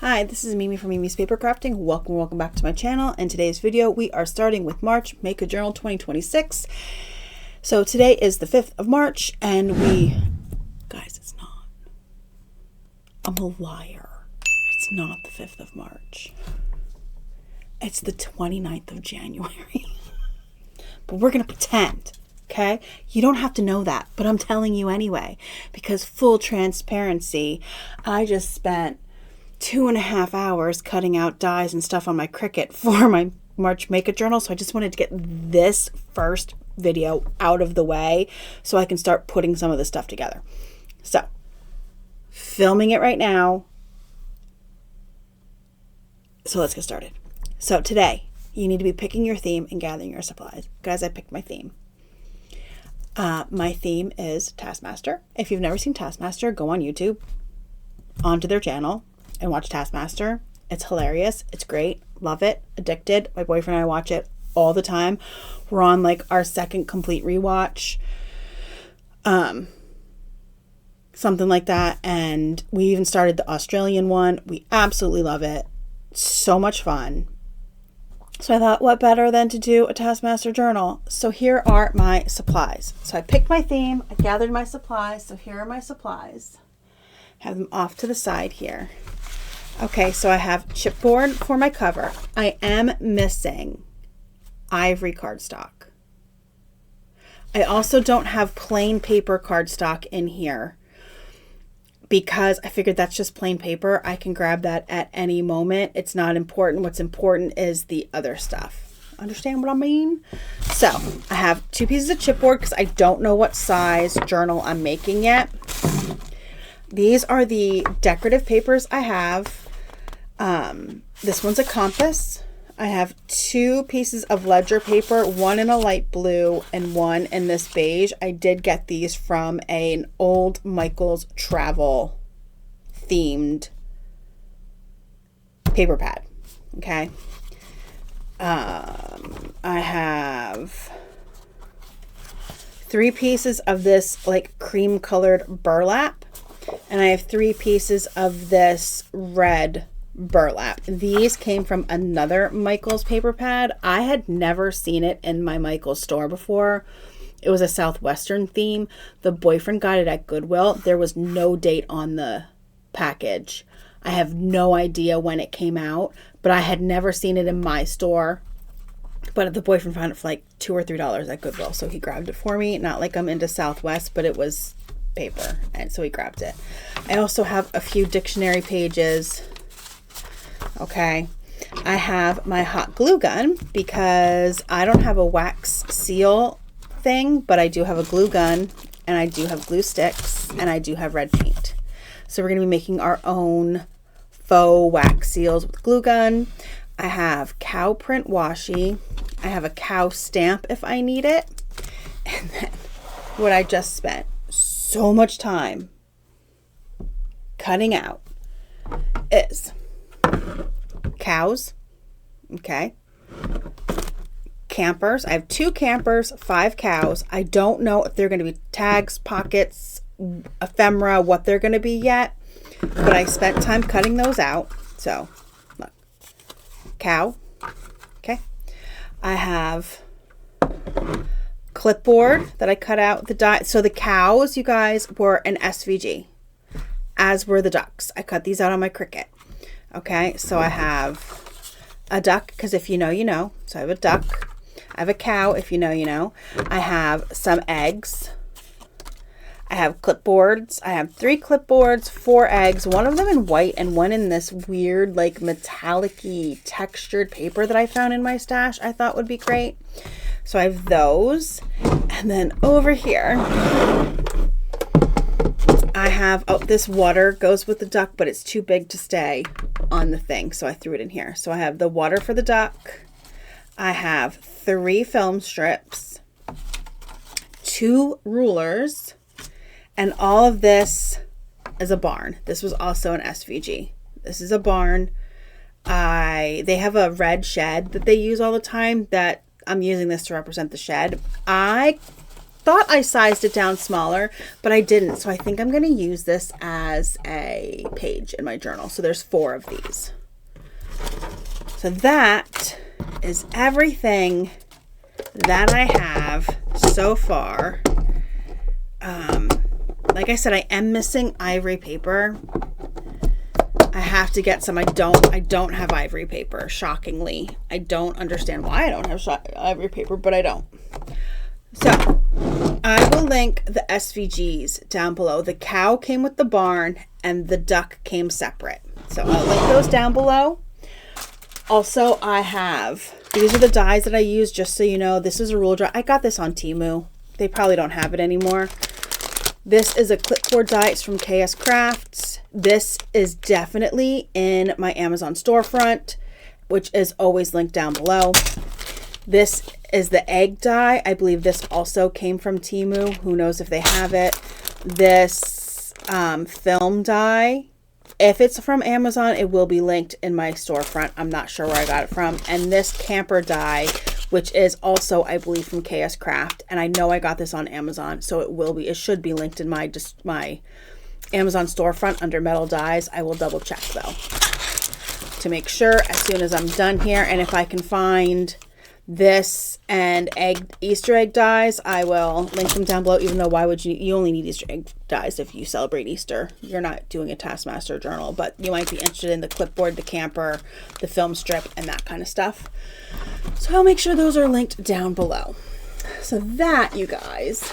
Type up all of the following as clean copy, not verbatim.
Hi, this is Mimi from Mimi's Paper Crafting. Welcome back to my channel. In today's video, we are starting with March Make a Journal 2026. So today is the 5th of March, and guys, it's not. I'm a liar. It's not the 5th of March. It's the 29th of January. But we're going to pretend, okay? You don't have to know that, but I'm telling you anyway, because full transparency, I just spent 2.5 hours cutting out dies and stuff on my Cricut for my March Make a Journal. So I just wanted to get this first video out of the way so I can start putting some of this stuff together. So, filming it right now. So let's get started. So today, you need to be picking your theme and gathering your supplies. Guys, I picked my theme. My theme is Taskmaster. If you've never seen Taskmaster, go on YouTube, onto their channel, and watch Taskmaster. It's hilarious. It's great. Love it. Addicted. My boyfriend and I watch it all the time. We're on like our second complete rewatch. Something like that. And we even started the Australian one. We absolutely love it. So much fun. So I thought, what better than to do a Taskmaster journal? So here are my supplies. So I picked my theme. I gathered my supplies. So here are my supplies. Have them off to the side here. Okay, so I have chipboard for my cover. I am missing ivory cardstock. I also don't have plain paper cardstock in here because I figured that's just plain paper. I can grab that at any moment. It's not important. What's important is the other stuff. Understand what I mean? So I have 2 pieces of chipboard because I don't know what size journal I'm making yet. These are the decorative papers I have. This one's a compass. I have 2 pieces of ledger paper, one in a light blue and one in this beige. I did get these from an old Michael's travel themed paper pad. Okay. I have 3 pieces of this like cream colored burlap. And I have 3 pieces of this red burlap. These came from another Michael's paper pad. I had never seen it in my Michael's store before. It was a Southwestern theme. The boyfriend got it at Goodwill. There was no date on the package. I have no idea when it came out, but I had never seen it in my store. But the boyfriend found it for like $2 or $3 at Goodwill, so he grabbed it for me. Not like I'm into Southwest, but it was paper, and so he grabbed it. I also have a few dictionary pages. Okay, I have my hot glue gun because I don't have a wax seal thing, but I do have a glue gun, and I do have glue sticks, and I do have red paint. So we're going to be making our own faux wax seals with glue gun. I have cow print washi. I have a cow stamp if I need it. And then what I just spent so much time cutting out is cows, okay, campers. I have 2 campers, 5 cows. I don't know if they're going to be tags, pockets, ephemera, what they're going to be yet, but I spent time cutting those out. So look, cow, okay. I have clipboard that I cut out the die. So the cows, you guys, were an SVG, as were the ducks. I cut these out on my Cricut. Okay, so I have a duck, because if you know, you know. So I have a duck. I have a cow, if you know, you know. I have some eggs. I have clipboards. I have 3 clipboards, 4 eggs, one of them in white and one in this weird, like, metallic-y textured paper that I found in my stash I thought would be great. So I have those. And then over here, I have, oh, this water goes with the duck, but it's too big to stay on the thing, so I threw it in here. So I have the water for the duck. I have 3 film strips, 2 rulers, and all of this is a barn. This was also an SVG. This is a barn. They have a red shed that they use all the time that I'm using this to represent the shed. I thought I sized it down smaller, but I didn't. So I think I'm going to use this as a page in my journal. So there's 4 of these. So that is everything that I have so far. Like I said, I am missing ivory paper. I have to get some. I don't have ivory paper, shockingly. I don't understand why I don't have ivory paper, but I don't. So I will link the SVGs down below. The cow came with the barn and the duck came separate. So I'll link those down below. Also, these are the dies that I use, just so you know. This is a rule die. I got this on Temu. They probably don't have it anymore. This is a clipboard die. It's from KS Crafts. This is definitely in my Amazon storefront, which is always linked down below. This is the egg die. I believe this also came from Temu. Who knows if they have it. This film die. If it's from Amazon, it will be linked in my storefront. I'm not sure where I got it from. And this camper die, which is also, I believe, from KS Craft. And I know I got this on Amazon, so it should be linked in my Amazon storefront under metal dies. I will double check though to make sure as soon as I'm done here. And if I can find this and Easter egg dies, I will link them down below. Even though, why would you only need Easter egg dies if you celebrate Easter. You're not doing a Taskmaster journal, but you might be interested in the clipboard, the camper, the film strip, and that kind of stuff. So I'll make sure those are linked down below. So that, you guys,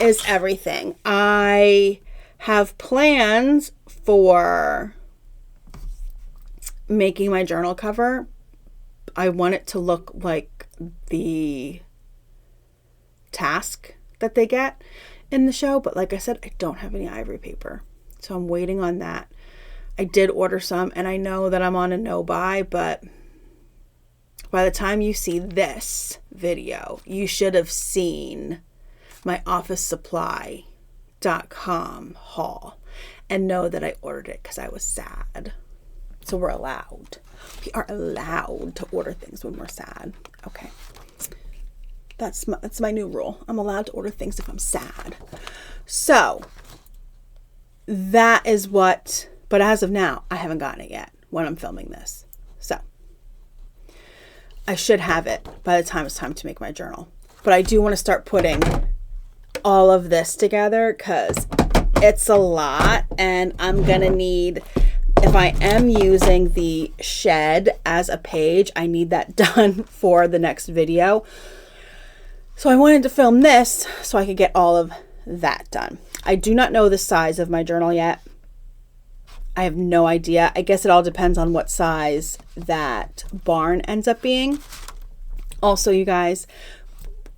is everything. I have plans for making my journal cover. I want it to look like the task that they get in the show. But like I said, I don't have any ivory paper. So I'm waiting on that. I did order some, and I know that I'm on a no buy, but by the time you see this video, you should have seen my officesupply.com haul and know that I ordered it because I was sad. So we're allowed. We are allowed to order things when we're sad. Okay. That's my new rule. I'm allowed to order things if I'm sad. So that is what, but as of now, I haven't gotten it yet when I'm filming this. So I should have it by the time it's time to make my journal. But I do want to start putting all of this together because it's a lot, and I'm going to need, if I am using the shed as a page, I need that done for the next video. So I wanted to film this so I could get all of that done. I do not know the size of my journal yet. I have no idea. I guess it all depends on what size that barn ends up being. Also, you guys,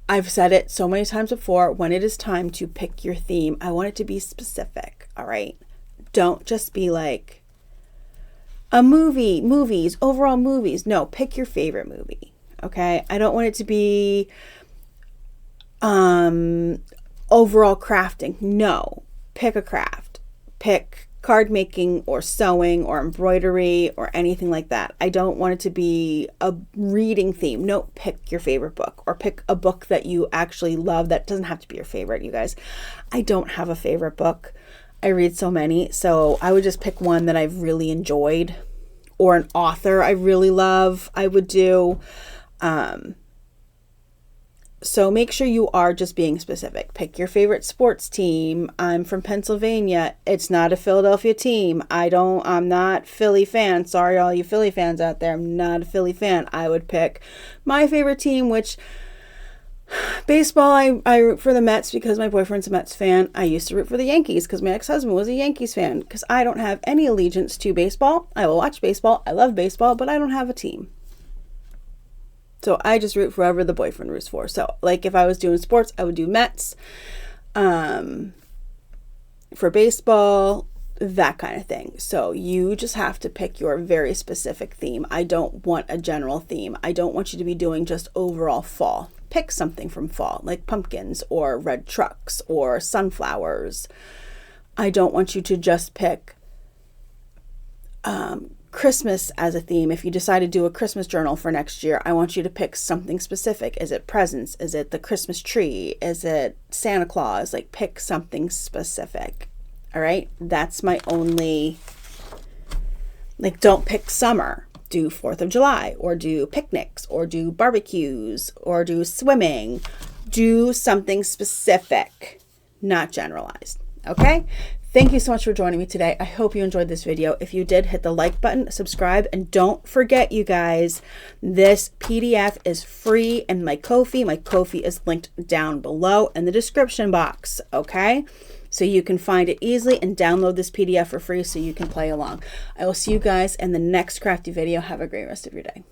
I've said it so many times before, when it is time to pick your theme, I want it to be specific, all right? Don't just be like a movies, overall movies. No, pick your favorite movie, okay? I don't want it to be overall crafting. No, pick a craft. Pick card making or sewing or embroidery or anything like that. I don't want it to be a reading theme. No, pick your favorite book, or pick a book that you actually love. That doesn't have to be your favorite, you guys. I don't have a favorite book. I read so many, so I would just pick one that I've really enjoyed, or an author I really love. I would do. So make sure you are just being specific. Pick your favorite sports team. I'm from Pennsylvania. It's not a Philadelphia team. I'm not Philly fan. Sorry, all you Philly fans out there. I'm not a Philly fan. I would pick my favorite team, which baseball, I root for the Mets because my boyfriend's a Mets fan. I used to root for the Yankees because my ex-husband was a Yankees fan, because I don't have any allegiance to baseball. I will watch baseball. I love baseball, but I don't have a team. So I just root for whoever the boyfriend roots for. So like if I was doing sports, I would do Mets. For baseball, that kind of thing. So you just have to pick your very specific theme. I don't want a general theme. I don't want you to be doing just overall fall. Pick something from fall, like pumpkins or red trucks or sunflowers. I don't want you to just pick Christmas as a theme. If you decide to do a Christmas journal for next year, I want you to pick something specific. Is it presents? Is it the Christmas tree? Is it Santa Claus? Like, pick something specific. All right. That's my only, like, don't pick summer. Do 4th of July, or do picnics, or do barbecues, or do swimming. Do something specific, not generalized. Okay. Thank you so much for joining me today. I hope you enjoyed this video. If you did, hit the like button, subscribe, and don't forget, you guys, this PDF is free in my Ko-fi. My Ko-fi is linked down below in the description box, okay? So you can find it easily and download this PDF for free so you can play along. I will see you guys in the next crafty video. Have a great rest of your day.